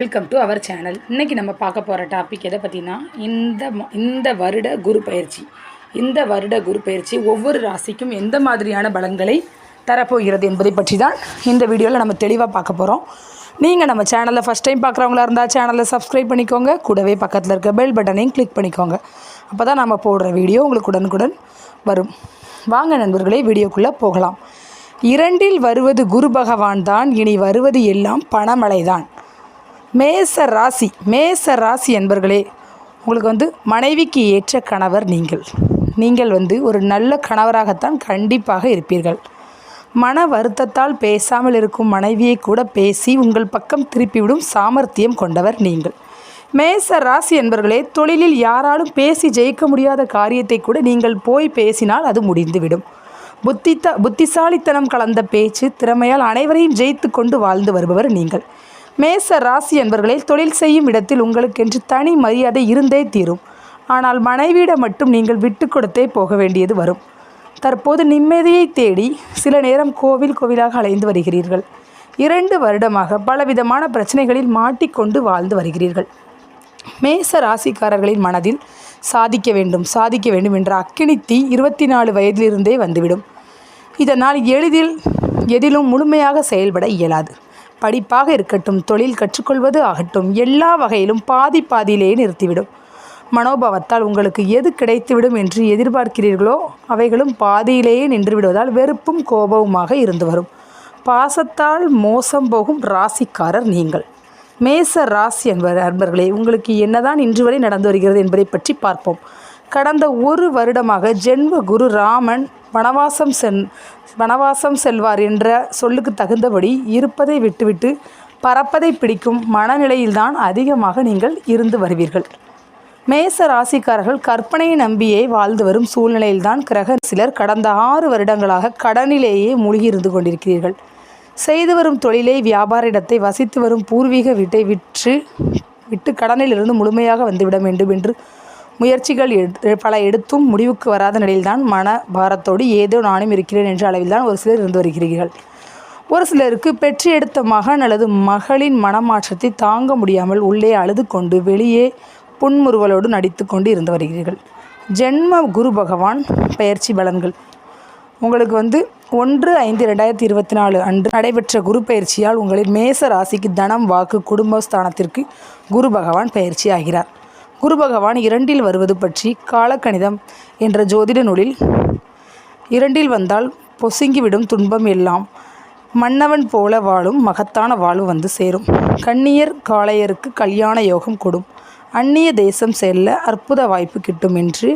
Welcome to our channel. இன்றைக்கி நம்ம பார்க்க போகிற டாபிக் எதை பற்றினா இந்த வருட குரு பயிற்சி ஒவ்வொரு ராசிக்கும் எந்த மாதிரியான பலன்களை தரப்போகிறது என்பதை பற்றி தான் இந்த வீடியோவில் நம்ம தெளிவாக பார்க்க போகிறோம். நீங்கள் நம்ம சேனலில் ஃபஸ்ட் டைம் பார்க்குறவங்களா இருந்தால் சேனலை சப்ஸ்கிரைப் பண்ணிக்கோங்க. கூடவே பக்கத்தில் இருக்க பெல் பட்டனையும் கிளிக் பண்ணிக்கோங்க. அப்போ தான் நம்ம போடுற வீடியோ உங்களுக்கு உடனுக்குடன் வரும். வாங்க நண்பர்களே, வீடியோக்குள்ளே போகலாம். 2இல் வருவது குரு பகவான் தான். இனி வருவது எல்லாம் பணமழை தான். மேச ராசி என்பர்களே, உங்களுக்கு மனைவிக்கு ஏற்ற கணவர் நீங்கள் ஒரு நல்ல கணவராகத்தான் கண்டிப்பாக இருப்பீர்கள். மன வருத்தத்தால் பேசாமல் இருக்கும் மனைவியை கூட பேசி உங்கள் பக்கம் திருப்பிவிடும் சாமர்த்தியம் கொண்டவர் நீங்கள். மேச ராசி என்பர்களே, தொழிலில் யாராலும் பேசி ஜெயிக்க முடியாத காரியத்தை கூட நீங்கள் போய் பேசினால் அது முடிந்துவிடும். புத்திசாலித்தனம் கலந்த பேச்சு திறமையால் அனைவரையும் ஜெயித்து கொண்டு வாழ்ந்து வருபவர் நீங்கள். மேச ராசி என்பவர்களே, தொழில் செய்யும் இடத்தில் உங்களுக்கென்று தனி மரியாதை இருந்தே தீரும். ஆனால் மனைவியிடம் மட்டும் நீங்கள் விட்டு கொடுத்தே போக வேண்டியது வரும். தற்போது நிம்மதியை தேடி சில நேரம் கோவிலாக அலைந்து வருகிறீர்கள். 2 வருடமாக பலவிதமான பிரச்சனைகளில் மாட்டிக்கொண்டு வாழ்ந்து வருகிறீர்கள். மேச ராசிக்காரர்களின் மனதில் சாதிக்க வேண்டும் என்ற அக்கினி தீ 24 வயதிலிருந்தே வந்துவிடும். இதனால் எதிலும் முழுமையாக செயல்பட இயலாது. படிப்பாக இருக்கட்டும், தொழில் கற்றுக்கொள்வது ஆகட்டும், எல்லா வகையிலும் பாதியிலேயே நிறுத்திவிடும். மனோபாவத்தால் உங்களுக்கு எது கிடைத்துவிடும் என்று எதிர்பார்க்கிறீர்களோ அவைகளும் பாதியிலேயே நின்று விடுவதால் வெறுப்பும் கோபமுமாக இருந்து வரும். பாசத்தால் மோசம் போகும் ராசிக்காரர் நீங்கள். மேச ராசி அன்பர்களே, உங்களுக்கு என்னதான் இன்று வரை நடந்து வருகிறது என்பதை பற்றி பார்ப்போம். கடந்த 1 வருடமாக ஜென்ம குரு ராமன் வனவாசம் செல்வார் என்ற சொல்லுக்கு தகுந்தபடி இருப்பதை விட்டுவிட்டு பறப்பதை பிடிக்கும் மனநிலையில்தான் அதிகமாக நீங்கள் இருந்து வருவீர்கள். மேச ராசிக்காரர்கள் கற்பனையை நம்பியே வாழ்ந்து வரும் சூழ்நிலையில்தான் சிலர் கடந்த 6 வருடங்களாக கடனிலேயே மூழ்கி இருந்து கொண்டிருக்கிறீர்கள். செய்து வரும் தொழிலை, வியாபார இடத்தை, வசித்து வரும் பூர்வீக வீட்டை விட்டு கடனிலிருந்து முழுமையாக வந்துவிட வேண்டும் என்று முயற்சிகள் பல எடுத்தும் முடிவுக்கு வராத நிலையில்தான் மன பாரத்தோடு ஏதோ நானும் இருக்கிறேன் என்ற அளவில்தான் ஒரு சிலர் இருந்து வருகிறீர்கள். ஒரு சிலருக்கு பெற்று எடுத்த மகன் அல்லது மகளின் மனமாற்றத்தை தாங்க முடியாமல் உள்ளே அழுது கொண்டு வெளியே புன்முறுவலோடு நடித்து கொண்டு இருந்து வருகிறீர்கள். ஜென்ம குரு பகவான் பயிற்சி பலன்கள் உங்களுக்கு 1/5/2024 அன்று நடைபெற்ற குரு பயிற்சியால் உங்களின் மேச ராசிக்கு தனம், வாக்கு, குடும்பஸ்தானத்திற்கு குரு பகவான் பயிற்சி ஆகிறார். குரு பகவான் 2இல் வருவது பற்றி காலக்கணிதம் என்ற ஜோதிட நூலில் 2இல் வந்தால் பொசுங்கிவிடும் துன்பம் எல்லாம் மன்னவன் போல வாழும் மகத்தான வாழ்வு வந்து சேரும். கன்னியர் காளையருக்கு கல்யாண யோகம் கொடும். அந்நிய தேசம் செல்ல அற்புத வாய்ப்பு கிட்டும் என்று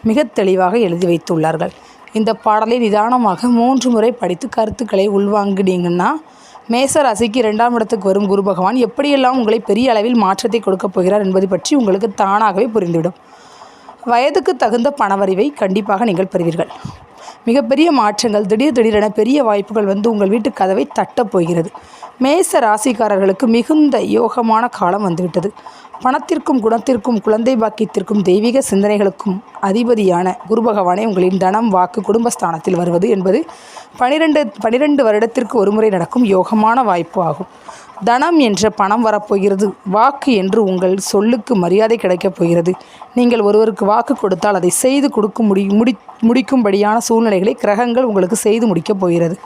மிக தெளிவாக எழுதி வைத்துள்ளார்கள். இந்த பாடலை நிதானமாக 3 முறை படித்து கருத்துக்களை உள்வாங்கினீங்கன்னா மேச ராசிக்கு 2ஆம் இடத்துக்கு வரும் குரு பகவான் எப்படியெல்லாம் உங்களை பெரிய அளவில் மாற்றத்தை கொடுக்கப் போகிறார் என்பது பற்றி உங்களுக்கு தானாகவே புரிந்துவிடும். வயதுக்கு தகுந்த பணவரிவை கண்டிப்பாக நீங்கள் பெறுவீர்கள். மிகப்பெரிய மாற்றங்கள், திடீரென பெரிய வாய்ப்புகள் உங்கள் வீட்டு கதவை தட்டப் போகிறது. மேச ராசிக்காரர்களுக்கு மிகுந்த யோகமான காலம் வந்துவிட்டது. பணத்திற்கும், குணத்திற்கும், குழந்தை பாக்கியத்திற்கும், தெய்வீக சிந்தனைகளுக்கும் அதிபதியான குரு பகவானே உங்களின் தனம், வாக்கு, குடும்பஸ்தானத்தில் வருவது என்பது 12 வருடத்திற்கு ஒருமுறை நடக்கும் யோகமான வாய்ப்பு ஆகும். தனம் என்ற பணம் வரப்போகிறது. வாக்கு என்று உங்கள் சொல்லுக்கு மரியாதை கிடைக்கப் போகிறது. நீங்கள் ஒருவருக்கு வாக்கு கொடுத்தால் அதை செய்து முடிக்கும்படியான சூழ்நிலைகளை கிரகங்கள் உங்களுக்கு செய்து முடிக்கப் போகிறது.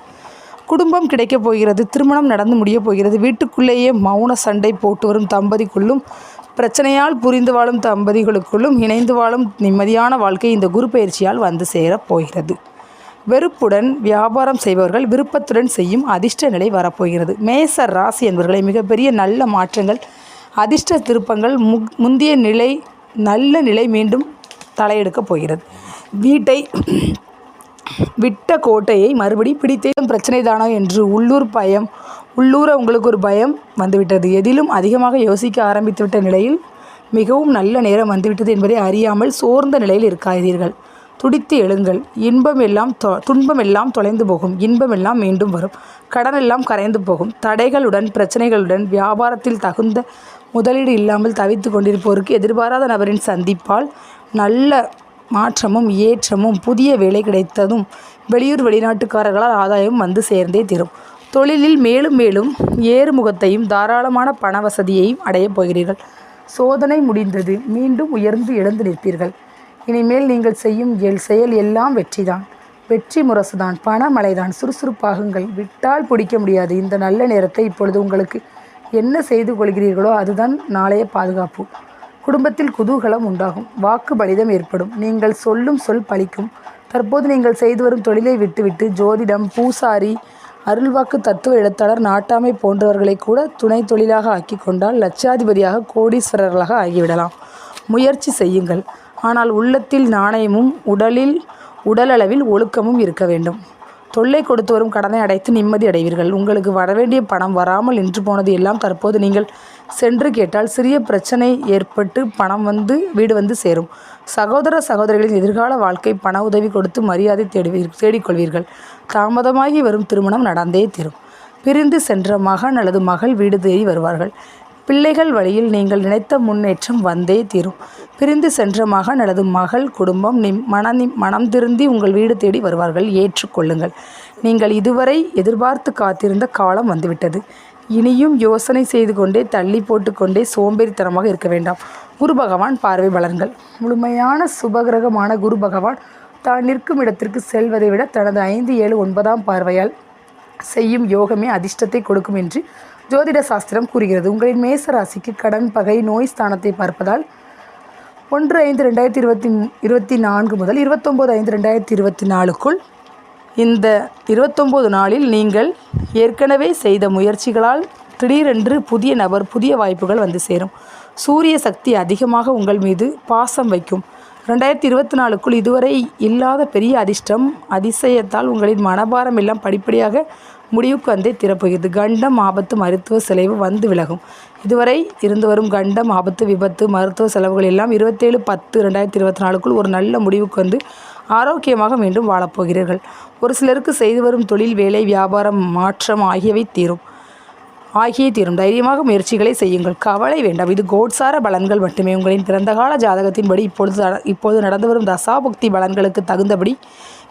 குடும்பம் கிடைக்கப் போகிறது. திருமணம் நடந்து முடியப் போகிறது. வீட்டுக்குள்ளேயே மௌன சண்டை போட்டு வரும் தம்பதிக்குள்ளும், பிரச்சனையால் புரிந்து வாழும் தம்பதிகளுக்குள்ளும் இணைந்து வாழும் நிம்மதியான வாழ்க்கை இந்த குரு பயிற்சியால் வந்து சேரப் போகிறது. வெறுப்புடன் வியாபாரம் செய்பவர்கள் விருப்பத்துடன் செய்யும் அதிர்ஷ்ட நிலை வரப்போகிறது. மேச ராசி என்பவர்களை மிகப்பெரிய நல்ல மாற்றங்கள், அதிர்ஷ்ட திருப்பங்கள், முந்தைய நிலை நல்ல நிலை மீண்டும் தலையெடுக்கப் போகிறது. வீட்டை விட்ட கோட்டையை மறுபடி பிடித்தேன் பிரச்சனை தானோ என்று உள்ளூர உங்களுக்கு ஒரு பயம் வந்துவிட்டது. எதிலும் அதிகமாக யோசிக்க ஆரம்பித்துவிட்ட நிலையில் மிகவும் நல்ல நேரம் வந்துவிட்டது என்பதை அறியாமல் சோர்ந்த நிலையில் இருக்காதீர்கள். துடித்து எழுங்கள். துன்பமெல்லாம் தொலைந்து போகும். இன்பமெல்லாம் மீண்டும் வரும். கடனெல்லாம் கரைந்து போகும். தடைகளுடன், பிரச்சனைகளுடன், வியாபாரத்தில் தகுந்த முதலீடு இல்லாமல் தவித்து கொண்டிருப்போருக்கு எதிர்பாராத நபரின் சந்திப்பால் நல்ல மாற்றமும் ஏற்றமும், புதிய வேலை கிடைத்ததும், வெளிநாட்டுக்காரர்களால் ஆதாயமும் வந்து சேர்ந்தே தீரும். தொழிலில் மேலும் மேலும் ஏறுமுகத்தையும் தாராளமான பண வசதியையும் அடையப் போகிறீர்கள். சோதனை முடிந்தது. மீண்டும் உயர்ந்து எழுந்து நிற்பீர்கள். இனிமேல் நீங்கள் செய்யும் செயல் எல்லாம் வெற்றிதான். வெற்றி முரசுதான், பணமழைதான். சுறுசுறுப்பாகுங்கள். விட்டால் பிடிக்க முடியாது. இந்த நல்ல நேரத்தை இப்பொழுது உங்களுக்கு என்ன செய்து கொள்கிறீர்களோ அதுதான் நாளைய பாதுகாப்பு. குடும்பத்தில் குதூகலம் உண்டாகும். வாக்கு பலிதம் ஏற்படும். நீங்கள் சொல்லும் சொல் பலிக்கும். தற்போது நீங்கள் செய்து வரும் தொழிலை விட்டுவிட்டு ஜோதிடம், பூசாரி, அருள்வாக்கு, தத்துவ எழுத்தாளர், நாட்டாமை போன்றவர்களை கூட துணை தொழிலாக ஆக்கி கொண்டால் லட்சாதிபதியாக, கோடீஸ்வரர்களாக ஆகிவிடலாம். முயற்சி செய்யுங்கள். ஆனால் உள்ளத்தில் நாணயமும் உடலளவில் ஒழுக்கமும் இருக்க வேண்டும். தொல்லை கொடுத்து வரும் கடனை அடைத்து நிம்மதி அடைவீர்கள். உங்களுக்கு வரவேண்டிய பணம் வராமல் நின்று போனது எல்லாம் தற்போது நீங்கள் சென்று கேட்டால் சிறிய பிரச்சனை ஏற்பட்டு பணம் வீடு வந்து சேரும். சகோதர சகோதரிகளின் எதிர்கால வாழ்க்கை பண உதவி கொடுத்து மரியாதை தேடிக்கொள்வீர்கள். தாமதமாகி வரும் திருமணம் நடந்தே தீரும். பிரிந்து சென்ற மகன் அல்லது மகள் வீடு தேடி வருவார்கள். பிள்ளைகள் வழியில் நீங்கள் நினைத்த முன்னேற்றம் வந்தே தீரும். பிரிந்து சென்ற மகன் அல்லது மகள் குடும்பம் மனம் திருந்தி உங்கள் வீடு தேடி வருவார்கள். ஏற்றுக்கொள்ளுங்கள். நீங்கள் இதுவரை எதிர்பார்த்து காத்திருந்த காலம் வந்துவிட்டது. இனியும் யோசனை செய்து கொண்டே தள்ளி போட்டுக்கொண்டே சோம்பேறித்தனமாக இருக்க வேண்டாம். குரு பகவான் பார்வை பலன்கள். முழுமையான சுபகிரகமான குரு பகவான் தான் நிற்கும் இடத்திற்கு செல்வதை விட தனது 5, 7, 9ஆம் பார்வையால் செய்யும் யோகமே அதிர்ஷ்டத்தை கொடுக்கும் என்று ஜோதிட சாஸ்திரம் கூறுகிறது. உங்களின் மேச ராசிக்கு கடன், பகை, நோய் ஸ்தானத்தை பார்ப்பதால் 1/5/2024 முதல் 29/5/2024க்குள் இந்த 29 நாளில் நீங்கள் ஏற்கனவே செய்த முயற்சிகளால் திடீரென்று புதிய நபர், புதிய வாய்ப்புகள் வந்து சேரும். சூரிய சக்தி அதிகமாக உங்கள் மீது பாசம் வைக்கும். 2024க்குள் இதுவரை இல்லாத பெரிய அதிசயத்தால் உங்களின் மனபாரம் எல்லாம் படிப்படியாக முடிவுக்கு வந்தே திறப்புகிறது. கண்டம், ஆபத்து, மருத்துவ செலவு வந்து விலகும். இதுவரை இருந்து வரும் கண்டம், ஆபத்து, விபத்து, மருத்துவ செலவுகள் எல்லாம் 27/10/2024க்குள் ஒரு நல்ல முடிவுக்கு வந்து ஆரோக்கியமாக மீண்டும் வாழப்போகிறீர்கள். ஒரு சிலருக்கு செய்து வரும் தொழில், வேலை, வியாபாரம், மாற்றம் ஆகியவை தீரும். தைரியமாக முயற்சிகளை செய்யுங்கள். கவலை வேண்டாம். இது கோட்சார பலன்கள் மட்டுமே. உங்களின் பிறந்தகால ஜாதகத்தின்படி இப்போது நடந்து வரும் தசாபுக்தி பலன்களுக்கு தகுந்தபடி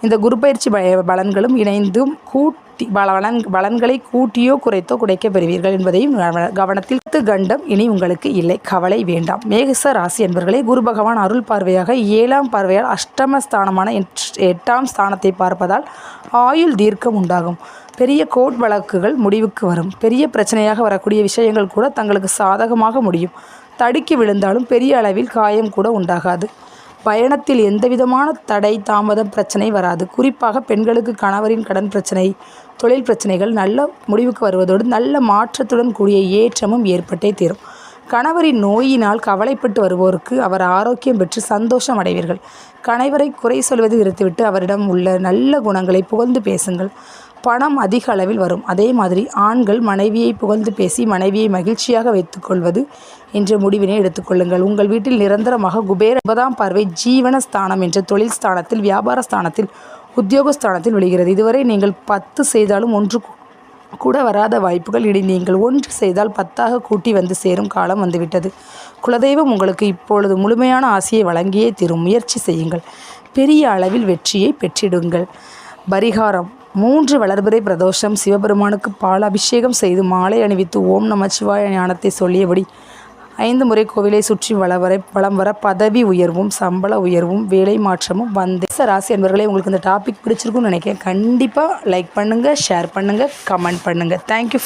இந்த குரு பயிற்சி பலன்களும் இணைந்தும் பலன்களை கூட்டியோ குறைத்தோ குறைக்க பெறுவீர்கள் என்பதையும் கவனத்தில். கண்டம் இனி உங்களுக்கு இல்லை. கவலை வேண்டாம். மேஷ ராசி என்பவர்களே, குரு பகவான் அருள் பார்வையாக 7ஆம் பார்வையால் அஷ்டமஸ்தானமான 8ஆம் ஸ்தானத்தை பார்ப்பதால் ஆயுள் தீர்க்கம் உண்டாகும். பெரிய கோர்ட் வழக்குகள் முடிவுக்கு வரும். பெரிய பிரச்சனையாக வரக்கூடிய விஷயங்கள் கூட தங்களுக்கு சாதகமாக முடியும். தடுக்கி விழுந்தாலும் பெரிய அளவில் காயம் கூட உண்டாகாது. பயணத்தில் எந்தவிதமான தடை, தாமதம், பிரச்சனை வராது. குறிப்பாக பெண்களுக்கு கணவரின் கடன் பிரச்சனை, தொழில் பிரச்சனைகள் நல்ல முடிவுக்கு வருவதோடு நல்ல மாற்றத்துடன் கூடிய ஏற்றமும் ஏற்பட்டே தீரும். கணவரின் நோயினால் கவலைப்பட்டு வருவோருக்கு அவர் ஆரோக்கியம் பெற்று சந்தோஷம் அடைவீர்கள். கணவரை குறை சொல்வதை நிறுத்திவிட்டு அவரிடம் உள்ள நல்ல குணங்களை புகழ்ந்து பேசுங்கள். பணம் அதிக அளவில் வரும். அதே மாதிரி ஆண்கள் மனைவியை புகழ்ந்து பேசி மனைவியை மகிழ்ச்சியாக வைத்துக்கொள்வது என்ற முடிவினை எடுத்துக்கொள்ளுங்கள். உங்கள் வீட்டில் நிரந்தரமாக குபேர 9ஆம் பார்வை ஜீவன ஸ்தானம் என்ற தொழில் ஸ்தானத்தில், வியாபார ஸ்தானத்தில், உத்தியோகஸ்தானத்தில் விழுகிறது. இதுவரை நீங்கள் 10 செய்தாலும் 1 கூட வராத வாய்ப்புகள் இனி நீங்கள் 1 செய்தால் 10ஆக கூட்டி வந்து சேரும் காலம் வந்துவிட்டது. குலதெய்வம் உங்களுக்கு இப்பொழுது முழுமையான ஆசையை வழங்கியே தீரும். முயற்சி செய்யுங்கள். பெரிய அளவில் வெற்றியை பெற்றிடுங்கள். பரிகாரம்: 3 வளர்பிறை பிரதோஷம் சிவபெருமானுக்கு பால் அபிஷேகம் செய்து மாலை அணிவித்து ஓம் நமச்சிவாய ஞானத்தை சொல்லியபடி 5 முறை கோவிலை சுற்றி வலம் வர பதவி உயர்வும், சம்பள உயர்வும், வேலை மாற்றமும் வந்து. ராசி என்பவர்களே, உங்களுக்கு இந்த டாபிக் பிடிச்சிருக்குன்னு நினைக்கிறேன். கண்டிப்பாக லைக் பண்ணுங்கள், ஷேர் பண்ணுங்கள், கமெண்ட் பண்ணுங்கள். தேங்க்யூ.